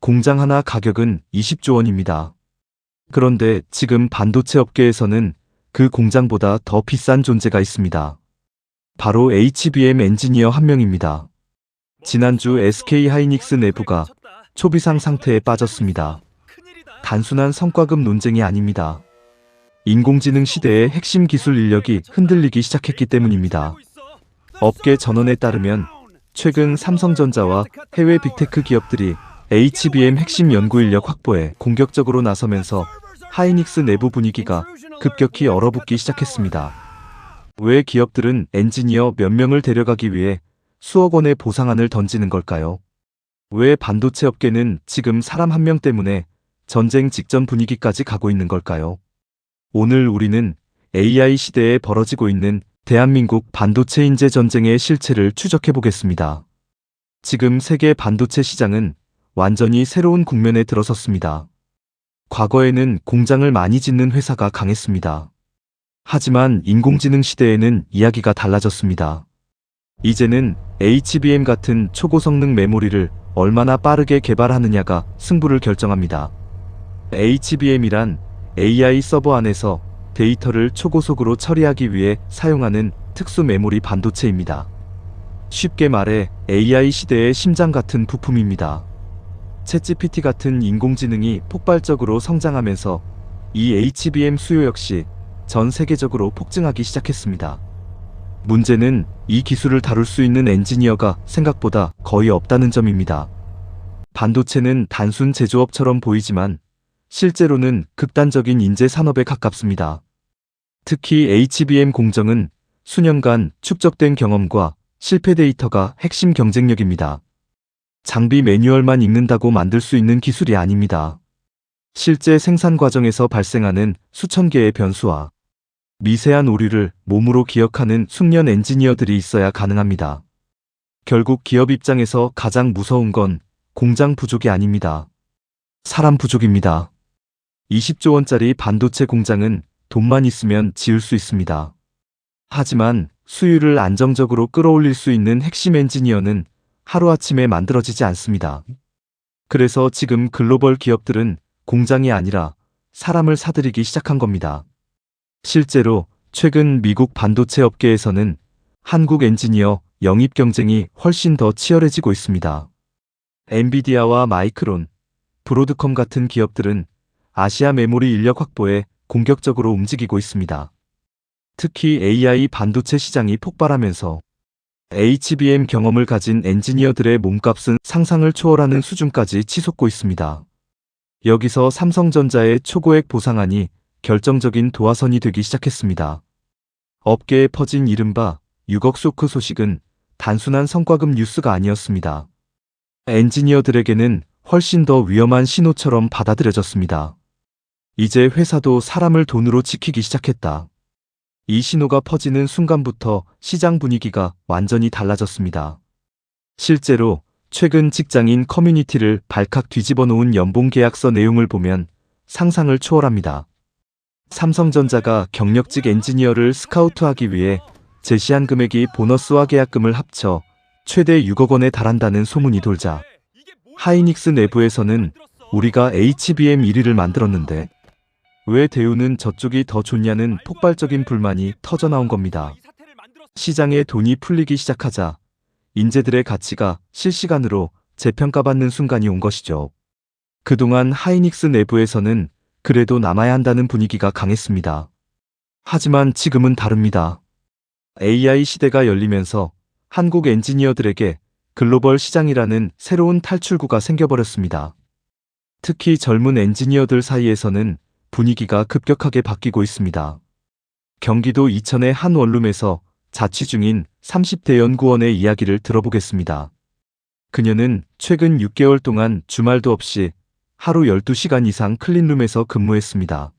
공장 하나 가격은 20조 원입니다. 그런데 지금 반도체 업계에서는 그 공장보다 더 비싼 존재가 있습니다. 바로 HBM 엔지니어 한 명입니다. 지난주 SK하이닉스 내부가 초비상 상태에 빠졌습니다. 단순한 성과급 논쟁이 아닙니다. 인공지능 시대의 핵심 기술 인력이 흔들리기 시작했기 때문입니다. 업계 전원에 따르면 최근 삼성전자와 해외 빅테크 기업들이 HBM 핵심 연구 인력 확보에 공격적으로 나서면서 하이닉스 내부 분위기가 급격히 얼어붙기 시작했습니다. 왜 기업들은 엔지니어 몇 명을 데려가기 위해 수억 원의 보상안을 던지는 걸까요? 왜 반도체 업계는 지금 사람 한 명 때문에 전쟁 직전 분위기까지 가고 있는 걸까요? 오늘 우리는 AI 시대에 벌어지고 있는 대한민국 반도체 인재 전쟁의 실체를 추적해 보겠습니다. 지금 세계 반도체 시장은 완전히 새로운 국면에 들어섰습니다. 과거에는 공장을 많이 짓는 회사가 강했습니다. 하지만 인공지능 시대에는 이야기가 달라졌습니다. 이제는 HBM 같은 초고성능 메모리를 얼마나 빠르게 개발하느냐가 승부를 결정합니다. HBM이란 AI 서버 안에서 데이터를 초고속으로 처리하기 위해 사용하는 특수 메모리 반도체입니다. 쉽게 말해 AI 시대의 심장 같은 부품입니다. 챗GPT 같은 인공지능이 폭발적으로 성장하면서 이 HBM 수요 역시 전 세계적으로 폭증하기 시작했습니다. 문제는 이 기술을 다룰 수 있는 엔지니어가 생각보다 거의 없다는 점입니다. 반도체는 단순 제조업처럼 보이지만 실제로는 극단적인 인재 산업에 가깝습니다. 특히 HBM 공정은 수년간 축적된 경험과 실패 데이터가 핵심 경쟁력입니다. 장비 매뉴얼만 읽는다고 만들 수 있는 기술이 아닙니다. 실제 생산 과정에서 발생하는 수천 개의 변수와 미세한 오류를 몸으로 기억하는 숙련 엔지니어들이 있어야 가능합니다. 결국 기업 입장에서 가장 무서운 건 공장 부족이 아닙니다. 사람 부족입니다. 20조 원짜리 반도체 공장은 돈만 있으면 지을 수 있습니다. 하지만 수율을 안정적으로 끌어올릴 수 있는 핵심 엔지니어는 하루아침에 만들어지지 않습니다. 그래서 지금 글로벌 기업들은 공장이 아니라 사람을 사들이기 시작한 겁니다. 실제로 최근 미국 반도체 업계에서는 한국 엔지니어 영입 경쟁이 훨씬 더 치열해지고 있습니다. 엔비디아와 마이크론, 브로드컴 같은 기업들은 아시아 메모리 인력 확보에 공격적으로 움직이고 있습니다. 특히 AI 반도체 시장이 폭발하면서 HBM 경험을 가진 엔지니어들의 몸값은 상상을 초월하는 수준까지 치솟고 있습니다. 여기서 삼성전자의 초고액 보상안이 결정적인 도화선이 되기 시작했습니다. 업계에 퍼진 이른바 6억 쇼크 소식은 단순한 성과급 뉴스가 아니었습니다. 엔지니어들에게는 훨씬 더 위험한 신호처럼 받아들여졌습니다. 이제 회사도 사람을 돈으로 지키기 시작했다. 이 신호가 퍼지는 순간부터 시장 분위기가 완전히 달라졌습니다. 실제로 최근 직장인 커뮤니티를 발칵 뒤집어 놓은 연봉 계약서 내용을 보면 상상을 초월합니다. 삼성전자가 경력직 엔지니어를 스카우트하기 위해 제시한 금액이 보너스와 계약금을 합쳐 최대 6억 원에 달한다는 소문이 돌자 하이닉스 내부에서는 우리가 HBM 1위를 만들었는데 왜 대우는 저쪽이 더 좋냐는 폭발적인 불만이 터져나온 겁니다. 시장에 돈이 풀리기 시작하자 인재들의 가치가 실시간으로 재평가받는 순간이 온 것이죠. 그동안 하이닉스 내부에서는 그래도 남아야 한다는 분위기가 강했습니다. 하지만 지금은 다릅니다. AI 시대가 열리면서 한국 엔지니어들에게 글로벌 시장이라는 새로운 탈출구가 생겨버렸습니다. 특히 젊은 엔지니어들 사이에서는 분위기가 급격하게 바뀌고 있습니다. 경기도 이천의 한 원룸에서 자취 중인 30대 연구원의 이야기를 들어보겠습니다. 그녀는 최근 6개월 동안 주말도 없이 하루 12시간 이상 클린룸에서 근무했습니다.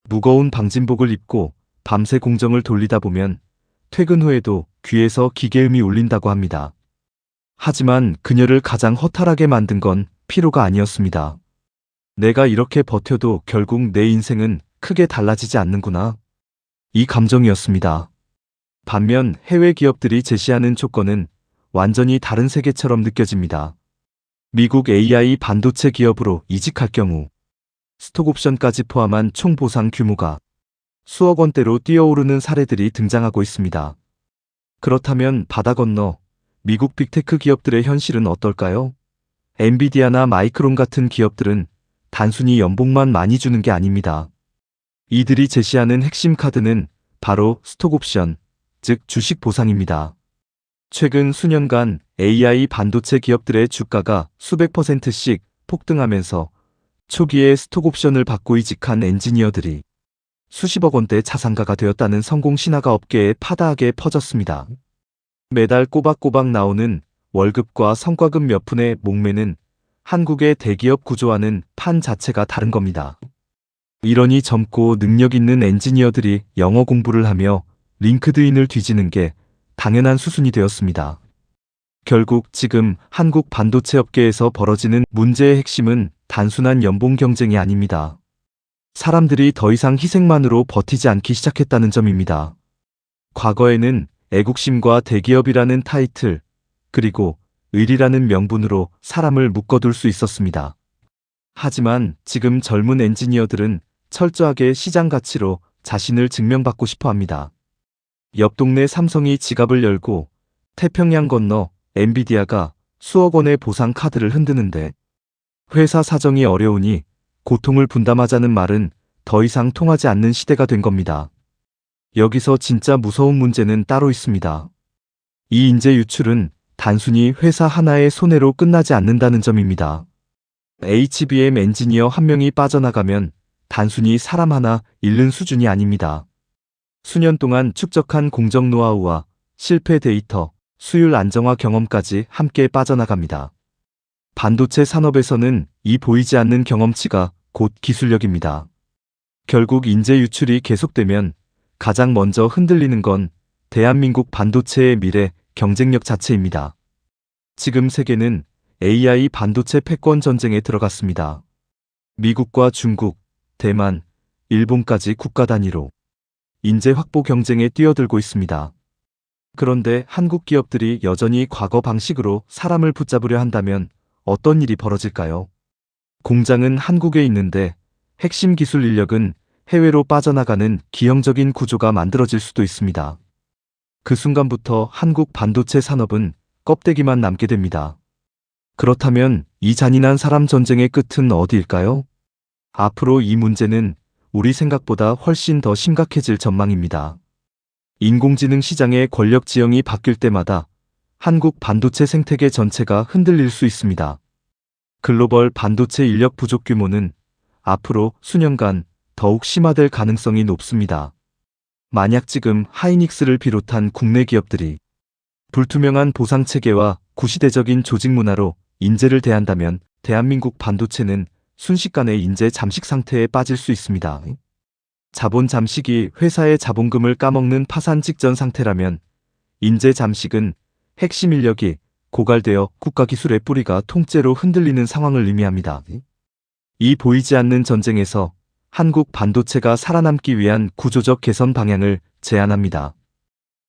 무거운 방진복을 입고 밤새 공정을 돌리다 보면 퇴근 후에도 귀에서 기계음이 울린다고 합니다. 하지만 그녀를 가장 허탈하게 만든 건 피로가 아니었습니다. 내가 이렇게 버텨도 결국 내 인생은 크게 달라지지 않는구나. 이 감정이었습니다. 반면 해외 기업들이 제시하는 조건은 완전히 다른 세계처럼 느껴집니다. 미국 AI 반도체 기업으로 이직할 경우 스톡옵션까지 포함한 총 보상 규모가 수억 원대로 뛰어오르는 사례들이 등장하고 있습니다. 그렇다면 바다 건너 미국 빅테크 기업들의 현실은 어떨까요? 엔비디아나 마이크론 같은 기업들은 단순히 연봉만 많이 주는 게 아닙니다. 이들이 제시하는 핵심 카드는 바로 스톡옵션, 즉 주식 보상입니다. 최근 수년간 AI 반도체 기업들의 주가가 수백 %씩 폭등하면서 초기에 스톡옵션을 받고 이직한 엔지니어들이 수십억 원대 자산가가 되었다는 성공 신화가 업계에 파다하게 퍼졌습니다. 매달 꼬박꼬박 나오는 월급과 성과급 몇 푼의 목매는 한국의 대기업 구조와는 판 자체가 다른 겁니다. 이러니 젊고 능력 있는 엔지니어들이 영어 공부를 하며 링크드인을 뒤지는 게 당연한 수순이 되었습니다. 결국 지금 한국 반도체 업계에서 벌어지는 문제의 핵심은 단순한 연봉 경쟁이 아닙니다. 사람들이 더 이상 희생만으로 버티지 않기 시작했다는 점입니다. 과거에는 애국심과 대기업이라는 타이틀, 그리고 의리라는 명분으로 사람을 묶어둘 수 있었습니다. 하지만 지금 젊은 엔지니어들은 철저하게 시장 가치로 자신을 증명받고 싶어 합니다. 옆 동네 삼성이 지갑을 열고 태평양 건너 엔비디아가 수억 원의 보상 카드를 흔드는데 회사 사정이 어려우니 고통을 분담하자는 말은 더 이상 통하지 않는 시대가 된 겁니다. 여기서 진짜 무서운 문제는 따로 있습니다. 이 인재 유출은 단순히 회사 하나의 손해로 끝나지 않는다는 점입니다. HBM 엔지니어 한 명이 빠져나가면 단순히 사람 하나 잃는 수준이 아닙니다. 수년 동안 축적한 공정 노하우와 실패 데이터, 수율 안정화 경험까지 함께 빠져나갑니다. 반도체 산업에서는 이 보이지 않는 경험치가 곧 기술력입니다. 결국 인재 유출이 계속되면 가장 먼저 흔들리는 건 대한민국 반도체의 미래 경쟁력 자체입니다. 지금 세계는 AI 반도체 패권 전쟁에 들어갔습니다. 미국과 중국, 대만, 일본까지 국가 단위로 인재 확보 경쟁에 뛰어들고 있습니다. 그런데 한국 기업들이 여전히 과거 방식으로 사람을 붙잡으려 한다면 어떤 일이 벌어질까요? 공장은 한국에 있는데 핵심 기술 인력은 해외로 빠져나가는 기형적인 구조가 만들어질 수도 있습니다. 그 순간부터 한국 반도체 산업은 껍데기만 남게 됩니다. 그렇다면 이 잔인한 사람 전쟁의 끝은 어디일까요? 앞으로 이 문제는 우리 생각보다 훨씬 더 심각해질 전망입니다. 인공지능 시장의 권력 지형이 바뀔 때마다 한국 반도체 생태계 전체가 흔들릴 수 있습니다. 글로벌 반도체 인력 부족 규모는 앞으로 수년간 더욱 심화될 가능성이 높습니다. 만약 지금 하이닉스를 비롯한 국내 기업들이 불투명한 보상 체계와 구시대적인 조직 문화로 인재를 대한다면 대한민국 반도체는 순식간에 인재 잠식 상태에 빠질 수 있습니다. 자본 잠식이 회사의 자본금을 까먹는 파산 직전 상태라면 인재 잠식은 핵심 인력이 고갈되어 국가기술의 뿌리가 통째로 흔들리는 상황을 의미합니다. 이 보이지 않는 전쟁에서 한국 반도체가 살아남기 위한 구조적 개선 방향을 제안합니다.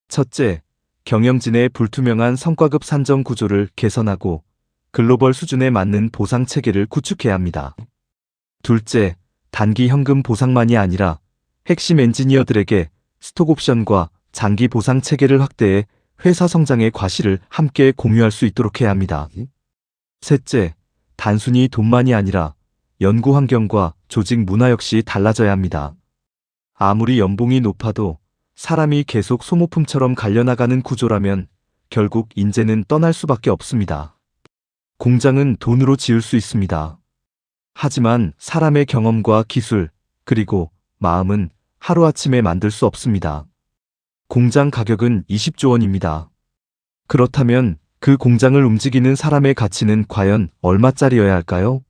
첫째, 경영진의 불투명한 성과급 산정 구조를 개선하고 글로벌 수준에 맞는 보상 체계를 구축해야 합니다. 둘째, 단기 현금 보상만이 아니라 핵심 엔지니어들에게 스톡옵션과 장기 보상 체계를 확대해 회사 성장의 과실을 함께 공유할 수 있도록 해야 합니다. 셋째, 단순히 돈만이 아니라 연구 환경과 조직 문화 역시 달라져야 합니다. 아무리 연봉이 높아도 사람이 계속 소모품처럼 갈려나가는 구조라면 결국 인재는 떠날 수밖에 없습니다. 공장은 돈으로 지을 수 있습니다. 하지만 사람의 경험과 기술, 그리고 마음은 하루아침에 만들 수 없습니다. 공장 가격은 20조 원입니다. 그렇다면 그 공장을 움직이는 사람의 가치는 과연 얼마짜리여야 할까요?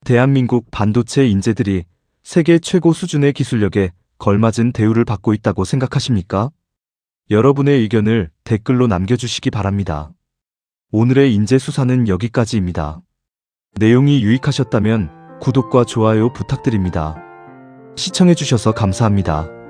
대한민국 반도체 인재들이 세계 최고 수준의 기술력에 걸맞은 대우를 받고 있다고 생각하십니까? 여러분의 의견을 댓글로 남겨주시기 바랍니다. 오늘의 인재 수사는 여기까지입니다. 내용이 유익하셨다면 구독과 좋아요 부탁드립니다. 시청해주셔서 감사합니다.